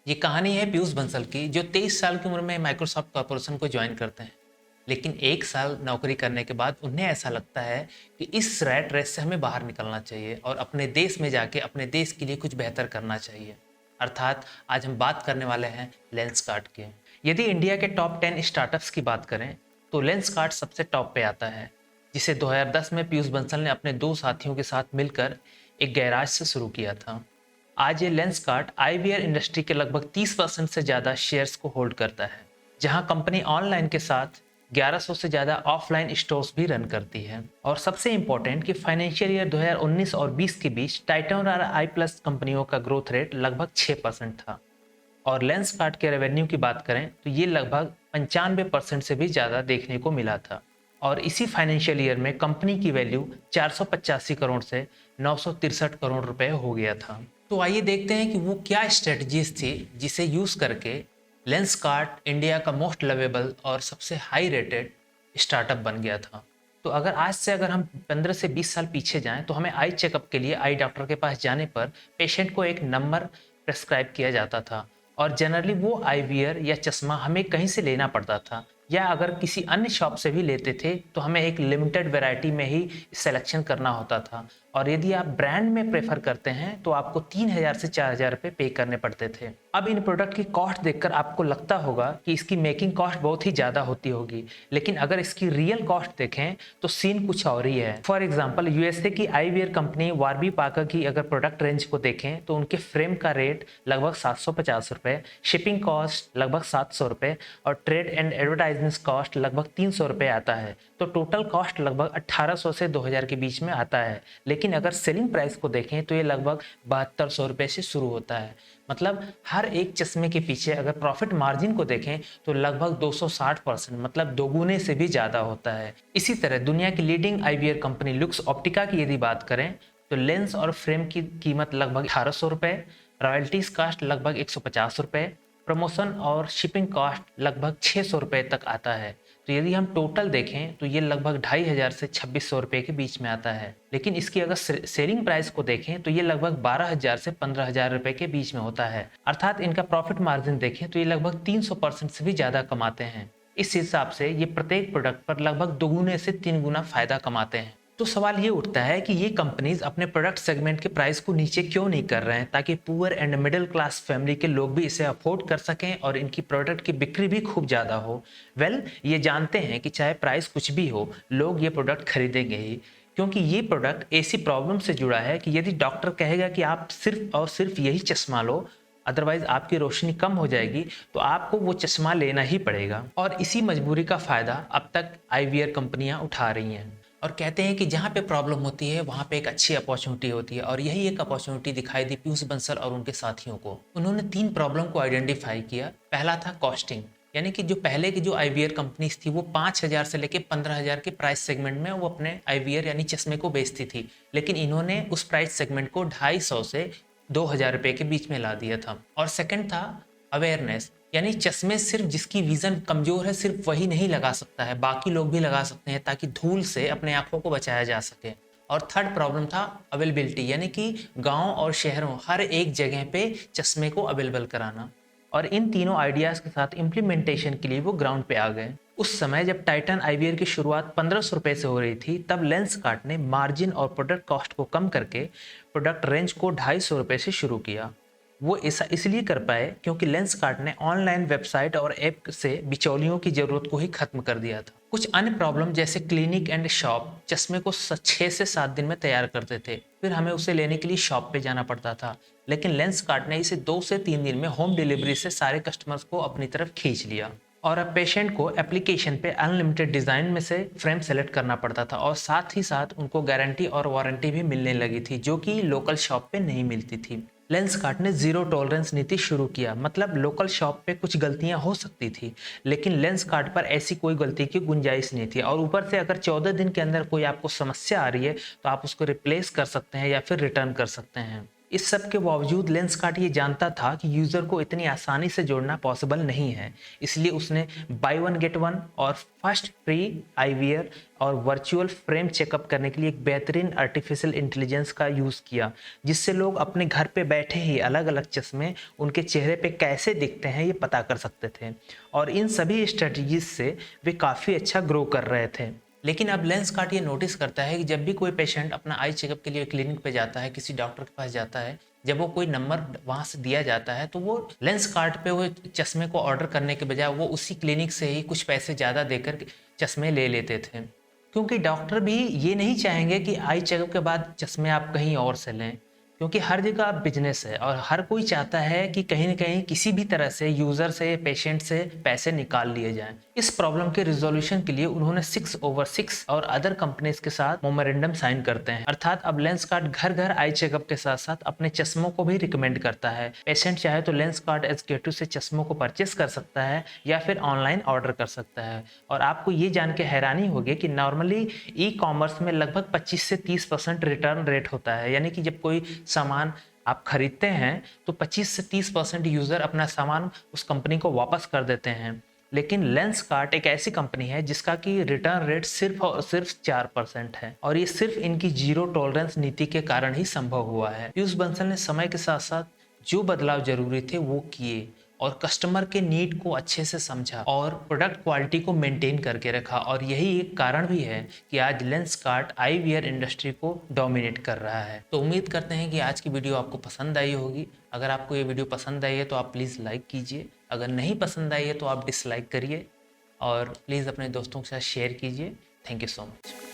ये कहानी है पीयूष बंसल की, जो 23 साल की उम्र में माइक्रोसॉफ्ट कॉर्पोरेशन को ज्वाइन करते हैं। लेकिन 1 साल नौकरी करने के बाद उन्हें ऐसा लगता है कि इस रैट रेस से हमें बाहर निकलना चाहिए और अपने देश में जाके अपने देश के लिए कुछ बेहतर करना चाहिए। अर्थात आज हम बात करने वाले हैं लेंसकार्ट के। यदि इंडिया के टॉप 10 स्टार्टअप्स की बात करें तो लेंसकार्ट सबसे टॉप पे आता है, जिसे 2010 में पीयूष बंसल ने अपने 2 साथियों के साथ मिलकर एक गैराज से शुरू किया था। आज ये लेंसकार्ट आईवीआर इंडस्ट्री के लगभग 30% से ज़्यादा शेयर्स को होल्ड करता है, जहां कंपनी ऑनलाइन के साथ 1100 से ज़्यादा ऑफलाइन स्टोर्स भी रन करती है। और सबसे इम्पोर्टेंट कि फाइनेंशियल ईयर 2019 और 20 के बीच टाइटन और आई प्लस कंपनियों का ग्रोथ रेट लगभग 6% था। और लेंसकार्ट के रेवेन्यू की बात करें तो ये लगभग 95% से भी ज़्यादा देखने को मिला था। और इसी फाइनेंशियल ईयर में कंपनी की वैल्यू 485 करोड़ से 963 करोड़ रुपए हो गया था। तो आइए देखते हैं कि वो क्या स्ट्रेटजीज थी जिसे यूज़ करके लेंसकार्ट इंडिया का मोस्ट लवेबल और सबसे हाई रेटेड स्टार्टअप बन गया था। तो अगर हम 15 से 20 साल पीछे जाएं तो हमें आई चेकअप के लिए आई डॉक्टर के पास जाने पर पेशेंट को एक नंबर प्रेस्क्राइब किया जाता था और जनरली वो आईवीआर या चश्मा हमें कहीं से लेना पड़ता था, या अगर किसी अन्य शॉप से भी लेते थे तो हमें एक लिमिटेड वैरायटी में ही सिलेक्शन करना होता था। और यदि आप ब्रांड में प्रेफर करते हैं तो आपको 3000 से 4000 रुपये पे करने पड़ते थे। अब इन प्रोडक्ट की कॉस्ट देखकर आपको लगता होगा कि इसकी मेकिंग कॉस्ट बहुत ही ज़्यादा होती होगी, लेकिन अगर इसकी रियल कॉस्ट देखें तो सीन कुछ और ही है। फॉर एग्जाम्पल यूएसए की आईवीआर कंपनी वारबी पाकर की अगर प्रोडक्ट रेंज को देखें तो उनके फ्रेम का रेट लगभग 750 रुपये, शिपिंग कॉस्ट लगभग 700 रुपये और ट्रेड एंड एडवर्टाइजमेंट कॉस्ट लगभग 300 रुपये आता है। तो टोटल कॉस्ट लगभग 1800 से 2000 के बीच में आता है। लेकिन अगर सेलिंग प्राइस को देखें तो ये लगभग 7200 रुपये से शुरू होता है। मतलब हर एक चश्मे के पीछे अगर प्रॉफिट मार्जिन को देखें तो लगभग 260%, मतलब दोगुने से भी ज़्यादा होता है। इसी तरह दुनिया की लीडिंग आईवीआर कंपनी लुक्स ऑप्टिका की यदि बात करें तो लेंस और फ्रेम की कीमत लगभग 1800 रुपये, रॉयल्टीज कास्ट लगभग 150 रुपये, प्रमोशन और शिपिंग कॉस्ट लगभग 600 रुपये तक आता है। तो यदि हम टोटल देखें तो ये लगभग 2500 से 2600 रुपये के बीच में आता है। लेकिन इसकी अगर सेलिंग प्राइस को देखें तो ये लगभग 12000 से 15000 रुपये के बीच में होता है। अर्थात इनका प्रॉफिट मार्जिन देखें तो ये लगभग 300% से भी ज़्यादा कमाते हैं। इस हिसाब से ये प्रत्येक प्रोडक्ट पर लगभग दोगुने से 3 गुना फायदा कमाते हैं। तो सवाल ये उठता है कि ये कंपनीज अपने प्रोडक्ट सेगमेंट के प्राइस को नीचे क्यों नहीं कर रहे हैं, ताकि poor and middle class family के लोग भी इसे अफोर्ड कर सकें और इनकी प्रोडक्ट की बिक्री भी खूब ज़्यादा हो। ये जानते हैं कि चाहे प्राइस कुछ भी हो, लोग ये प्रोडक्ट खरीदेंगे ही, क्योंकि ये प्रोडक्ट ऐसी प्रॉब्लम से जुड़ा है कि यदि डॉक्टर कहेगा कि आप सिर्फ और सिर्फ यही चश्मा लो, अदरवाइज आपकी रोशनी कम हो जाएगी, तो आपको वो चश्मा लेना ही पड़ेगा। और इसी मजबूरी का फायदा अब तक आईवीआर कंपनियां उठा रही हैं और कहते हैं कि जहाँ पे प्रॉब्लम होती है वहाँ पे एक अच्छी अपॉर्चुनिटी होती है। और यही एक अपॉर्चुनिटी दिखाई दी पीयूष बंसल और उनके साथियों को। उन्होंने 3 प्रॉब्लम को आइडेंटिफाई किया। पहला था कॉस्टिंग, यानी कि जो पहले की जो आईवीआर कंपनीज थी वो 5000 से लेके 15000 के प्राइस सेगमेंट में वो अपने आईवीआर यानी चश्मे को बेचती थी, लेकिन इन्होंने उस प्राइस सेगमेंट को 250 से 2000 रुपये के बीच में ला दिया था। और सेकंड था अवेयरनेस, यानी चश्मे सिर्फ जिसकी विजन कमजोर है सिर्फ वही नहीं लगा सकता है, बाकी लोग भी लगा सकते हैं ताकि धूल से अपने आंखों को बचाया जा सके। और थर्ड प्रॉब्लम था अवेलेबिलिटी, यानी कि गांव और शहरों हर एक जगह पे चश्मे को अवेलेबल कराना। और इन तीनों आइडियाज के साथ इम्प्लीमेंटेशन के लिए वो ग्राउंड पे आ गए। उस समय जब टाइटन आईवीआर की शुरुआत 1500 रुपये से हो रही थी, तब लेंसकार्ट ने मार्जिन और प्रोडक्ट कॉस्ट को कम करके प्रोडक्ट रेंज को 250 रुपये से शुरू किया। वो ऐसा इसलिए कर पाए क्योंकि लेंसकार्ट ने ऑनलाइन वेबसाइट और ऐप से बिचौलियों की जरूरत को ही खत्म कर दिया था। कुछ अन्य प्रॉब्लम जैसे क्लिनिक एंड शॉप चश्मे को 6 से 7 दिन में तैयार करते थे, फिर हमें उसे लेने के लिए शॉप पे जाना पड़ता था। लेकिन लेंसकार्ट ने इसे 2 से 3 दिन में होम डिलीवरी से सारे कस्टमर्स को अपनी तरफ खींच लिया। और अब पेशेंट को एप्लीकेशन पे अनलिमिटेड डिज़ाइन में से फ्रेम सेलेक्ट करना पड़ता था और साथ ही साथ उनको गारंटी और वारंटी भी मिलने लगी थी, जो कि लोकल शॉप पे नहीं मिलती थी। लेंसकार्ट ने जीरो टॉलरेंस नीति शुरू किया, मतलब लोकल शॉप पे कुछ गलतियां हो सकती थी, लेकिन लेंसकार्ट पर ऐसी कोई गलती की गुंजाइश नहीं थी। और ऊपर से अगर 14 दिन के अंदर कोई आपको समस्या आ रही है तो आप उसको रिप्लेस कर सकते हैं या फिर रिटर्न कर सकते हैं। इस सब के बावजूद लेंसकार्ट ये जानता था कि यूज़र को इतनी आसानी से जोड़ना पॉसिबल नहीं है, इसलिए उसने बाय वन गेट वन और फर्स्ट फ्री आईवीआर और वर्चुअल फ्रेम चेकअप करने के लिए एक बेहतरीन आर्टिफिशियल इंटेलिजेंस का यूज़ किया, जिससे लोग अपने घर पे बैठे ही अलग अलग चश्मे उनके चेहरे पे कैसे दिखते हैं ये पता कर सकते थे। और इन सभी स्ट्रेटजीज से वे काफ़ी अच्छा ग्रो कर रहे थे। लेकिन अब लेंसकार्ट ये नोटिस करता है कि जब भी कोई पेशेंट अपना आई चेकअप के लिए क्लिनिक पे जाता है, किसी डॉक्टर के पास जाता है, जब वो कोई नंबर वहाँ से दिया जाता है तो वो लेंसकार्ट पे वो चश्मे को ऑर्डर करने के बजाय वो उसी क्लिनिक से ही कुछ पैसे ज़्यादा देकर चश्मे ले लेते थे, क्योंकि डॉक्टर भी ये नहीं चाहेंगे कि आई चेकअप के बाद चश्मे आप कहीं और से लें, क्योंकि हर जगह अब बिजनेस है और हर कोई चाहता है कि कहीं ना कहीं किसी भी तरह से यूज़र से, पेशेंट से पैसे निकाल लिए जाएं। इस प्रॉब्लम के रिजोल्यूशन के लिए उन्होंने 6/6 और अदर कंपनीज के साथ मेमोरेंडम साइन करते हैं। अर्थात अब लेंसकार्ट घर घर आई चेकअप के साथ साथ अपने चश्मों को भी रिकमेंड करता है। पेशेंट चाहे तो लेंसकार्ट SK2 से चश्मों को परचेस कर सकता है या फिर ऑनलाइन ऑर्डर कर सकता है। और आपको ये जान के हैरानी होगी कि नॉर्मली ई कॉमर्स में लगभग 25 से 30% रिटर्न रेट होता है, यानी कि जब कोई सामान आप खरीदते हैं तो 25 से 30% यूज़र अपना सामान उस कंपनी को वापस कर देते हैं। लेकिन लेंसकार्ट एक ऐसी कंपनी है जिसका कि रिटर्न रेट सिर्फ और सिर्फ 4% है, और ये सिर्फ इनकी जीरो टॉलरेंस नीति के कारण ही संभव हुआ है। पीयूष बंसल ने समय के साथ साथ जो बदलाव जरूरी थे वो किए और कस्टमर के नीड को अच्छे से समझा और प्रोडक्ट क्वालिटी को मेंटेन करके रखा, और यही एक कारण भी है कि आज लेंसकार्ट आईवीआर इंडस्ट्री को डोमिनेट कर रहा है। तो उम्मीद करते हैं कि आज की वीडियो आपको पसंद आई होगी। अगर आपको ये वीडियो पसंद आई है तो आप प्लीज़ लाइक कीजिए, अगर नहीं पसंद आई है तो आप डिसलाइक करिए और प्लीज़ अपने दोस्तों के साथ शेयर कीजिए। Thank you so much.